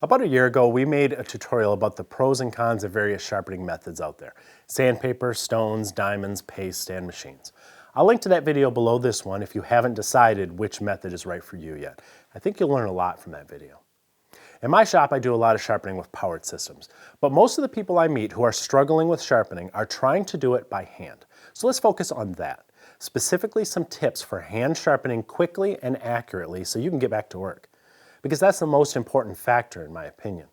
About a year ago, we made a tutorial about the pros and cons of various sharpening methods out there. Sandpaper, stones, diamonds, paste, and machines. I'll link to that video below this one if you haven't decided which method is right for you yet. I think you'll learn a lot from that video. In my shop, I do a lot of sharpening with powered systems, but most of the people I meet who are struggling with sharpening are trying to do it by hand. So let's focus on that. Specifically, some tips for hand sharpening quickly and accurately so you can get back to work. Because that's the most important factor in my opinion.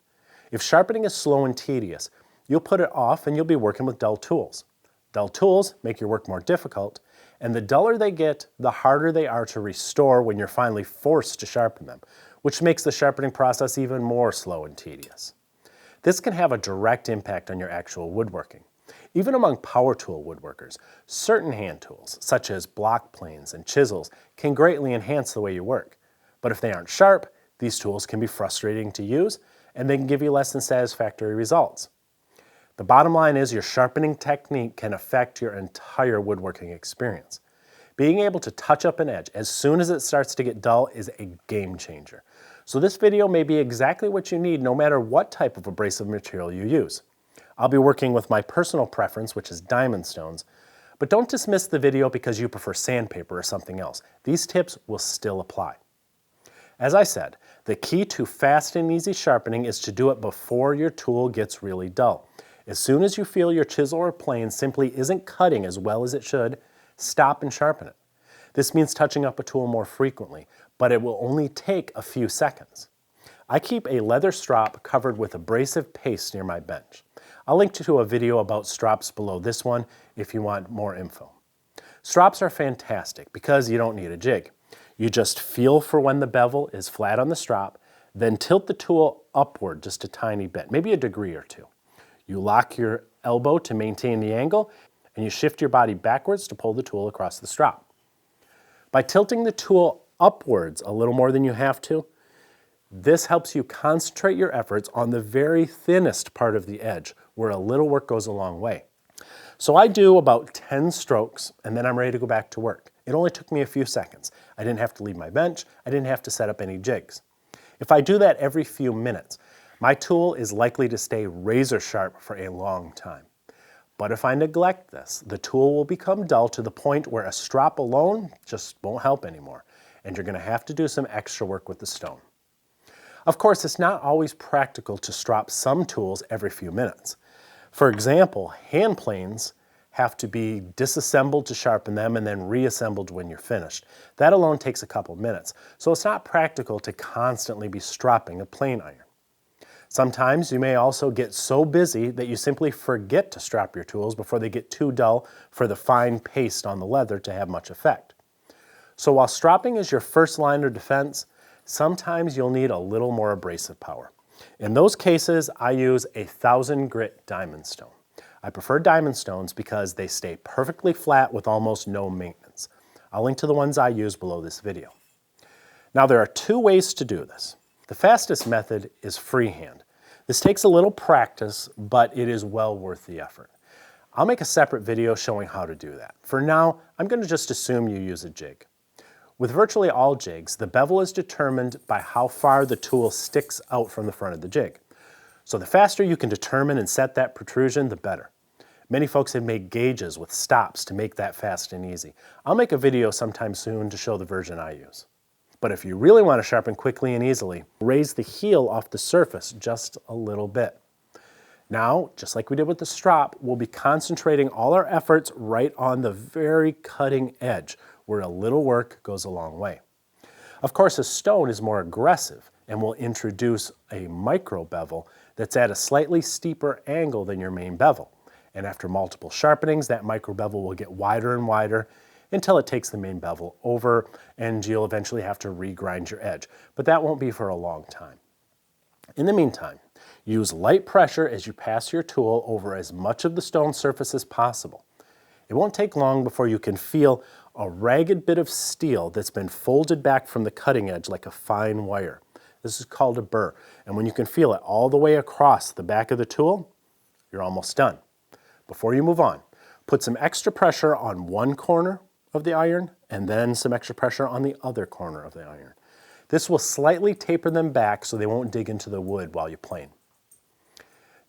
If sharpening is slow and tedious, you'll put it off and you'll be working with dull tools. Dull tools make your work more difficult, and the duller they get, the harder they are to restore when you're finally forced to sharpen them, which makes the sharpening process even more slow and tedious. This can have a direct impact on your actual woodworking. Even among power tool woodworkers, certain hand tools, such as block planes and chisels, can greatly enhance the way you work. But if they aren't sharp, these tools can be frustrating to use, and they can give you less than satisfactory results. The bottom line is your sharpening technique can affect your entire woodworking experience. Being able to touch up an edge as soon as it starts to get dull is a game changer. So this video may be exactly what you need no matter what type of abrasive material you use. I'll be working with my personal preference, which is diamond stones, but don't dismiss the video because you prefer sandpaper or something else. These tips will still apply. As I said, the key to fast and easy sharpening is to do it before your tool gets really dull. As soon as you feel your chisel or plane simply isn't cutting as well as it should, stop and sharpen it. This means touching up a tool more frequently, but it will only take a few seconds. I keep a leather strop covered with abrasive paste near my bench. I'll link to a video about strops below this one if you want more info. Strops are fantastic because you don't need a jig. You just feel for when the bevel is flat on the strop, then tilt the tool upward just a tiny bit, maybe a degree or two. You lock your elbow to maintain the angle, and you shift your body backwards to pull the tool across the strop. By tilting the tool upwards a little more than you have to, this helps you concentrate your efforts on the very thinnest part of the edge, where a little work goes a long way. So I do about 10 strokes, and then I'm ready to go back to work. It only took me a few seconds. I didn't have to leave my bench. I didn't have to set up any jigs. If I do that every few minutes, my tool is likely to stay razor sharp for a long time. But if I neglect this, the tool will become dull to the point where a strop alone just won't help anymore, and you're going to have to do some extra work with the stone. Of course, it's not always practical to strop some tools every few minutes. For example, hand planes have to be disassembled to sharpen them and then reassembled when you're finished. That alone takes a couple minutes, so it's not practical to constantly be stropping a plane iron. Sometimes you may also get so busy that you simply forget to strop your tools before they get too dull for the fine paste on the leather to have much effect. So while stropping is your first line of defense, sometimes you'll need a little more abrasive power. In those cases, I use a 1000 grit diamond stone. I prefer diamond stones because they stay perfectly flat with almost no maintenance. I'll link to the ones I use below this video. Now there are two ways to do this. The fastest method is freehand. This takes a little practice, but it is well worth the effort. I'll make a separate video showing how to do that. For now, I'm going to just assume you use a jig. With virtually all jigs, the bevel is determined by how far the tool sticks out from the front of the jig. So the faster you can determine and set that protrusion, the better. Many folks have made gauges with stops to make that fast and easy. I'll make a video sometime soon to show the version I use. But if you really want to sharpen quickly and easily, raise the heel off the surface just a little bit. Now, just like we did with the strop, we'll be concentrating all our efforts right on the very cutting edge, where a little work goes a long way. Of course, a stone is more aggressive and will introduce a micro bevel that's at a slightly steeper angle than your main bevel. And after multiple sharpenings, that micro bevel will get wider and wider until it takes the main bevel over, and you'll eventually have to regrind your edge. But that won't be for a long time. In the meantime, use light pressure as you pass your tool over as much of the stone surface as possible. It won't take long before you can feel a ragged bit of steel that's been folded back from the cutting edge like a fine wire. This is called a burr, and when you can feel it all the way across the back of the tool, you're almost done. Before you move on, put some extra pressure on one corner of the iron and then some extra pressure on the other corner of the iron. This will slightly taper them back so they won't dig into the wood while you plane.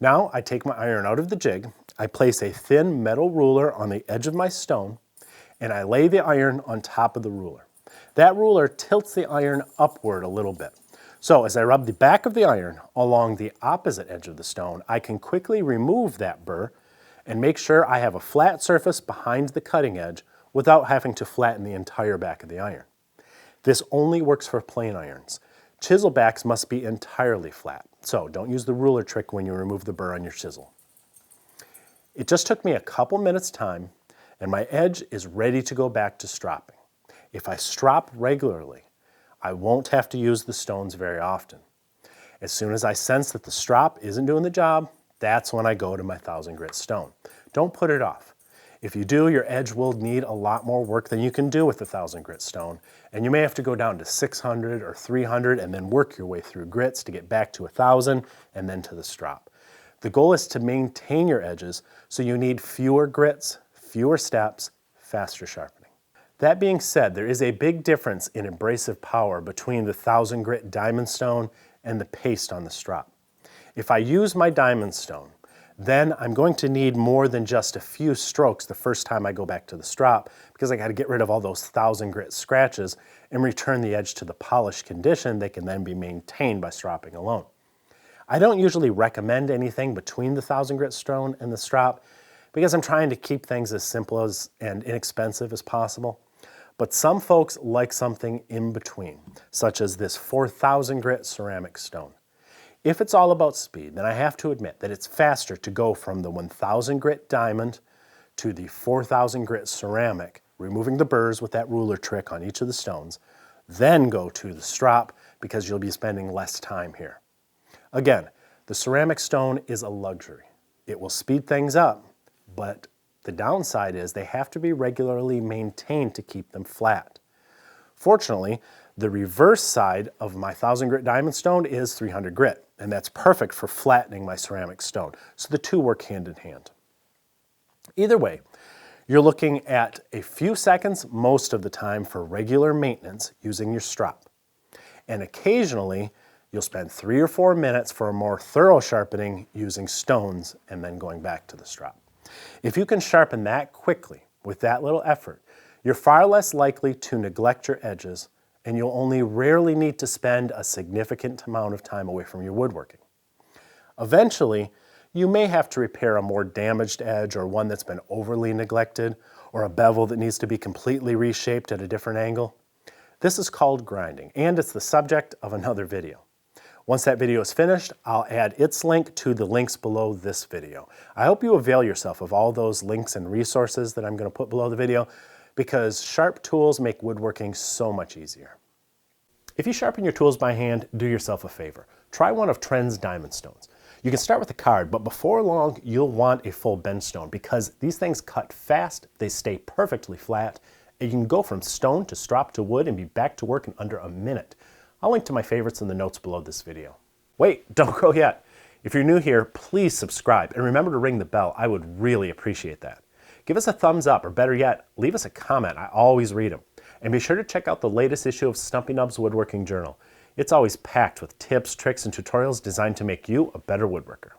Now I take my iron out of the jig, I place a thin metal ruler on the edge of my stone, and I lay the iron on top of the ruler. That ruler tilts the iron upward a little bit. So as I rub the back of the iron along the opposite edge of the stone, I can quickly remove that burr and make sure I have a flat surface behind the cutting edge without having to flatten the entire back of the iron. This only works for plain irons. Chisel backs must be entirely flat, so don't use the ruler trick when you remove the burr on your chisel. It just took me a couple minutes time, and my edge is ready to go back to stropping. If I strop regularly, I won't have to use the stones very often. As soon as I sense that the strop isn't doing the job, that's when I go to my 1000 grit stone. Don't put it off. If you do, your edge will need a lot more work than you can do with the 1000 grit stone, and you may have to go down to 600 or 300 and then work your way through grits to get back to 1000 and then to the strop. The goal is to maintain your edges, so you need fewer grits, fewer steps, faster sharpening. That being said, there is a big difference in abrasive power between the 1000 grit diamond stone and the paste on the strop. If I use my diamond stone, then I'm going to need more than just a few strokes the first time I go back to the strop, because I got to get rid of all those 1000 grit scratches and return the edge to the polished condition that can then be maintained by stropping alone. I don't usually recommend anything between the 1000 grit stone and the strop because I'm trying to keep things as simple and inexpensive as possible. But some folks like something in between, such as this 4000 grit ceramic stone. If it's all about speed, then I have to admit that it's faster to go from the 1000 grit diamond to the 4000 grit ceramic, removing the burrs with that ruler trick on each of the stones, then go to the strop because you'll be spending less time here. Again, the ceramic stone is a luxury. It will speed things up, but the downside is they have to be regularly maintained to keep them flat. Fortunately, the reverse side of my 1000 grit diamond stone is 300 grit, and that's perfect for flattening my ceramic stone. So the two work hand in hand. Either way, you're looking at a few seconds most of the time for regular maintenance using your strop. And occasionally, you'll spend 3 or 4 minutes for a more thorough sharpening using stones and then going back to the strop. If you can sharpen that quickly with that little effort, you're far less likely to neglect your edges, and you'll only rarely need to spend a significant amount of time away from your woodworking. Eventually, you may have to repair a more damaged edge or one that's been overly neglected, or a bevel that needs to be completely reshaped at a different angle. This is called grinding, and it's the subject of another video. Once that video is finished, I'll add its link to the links below this video. I hope you avail yourself of all those links and resources that I'm going to put below the video, because sharp tools make woodworking so much easier. If you sharpen your tools by hand, do yourself a favor. Try one of Trend's diamond stones. You can start with a card, but before long, you'll want a full bend stone because these things cut fast, they stay perfectly flat, and you can go from stone to strop to wood and be back to work in under a minute. I'll link to my favorites in the notes below this video. Wait, don't go yet. If you're new here, please subscribe and remember to ring the bell. I would really appreciate that. Give us a thumbs up, or better yet, leave us a comment. I always read them. And be sure to check out the latest issue of Stumpy Nubs Woodworking Journal. It's always packed with tips, tricks, and tutorials designed to make you a better woodworker.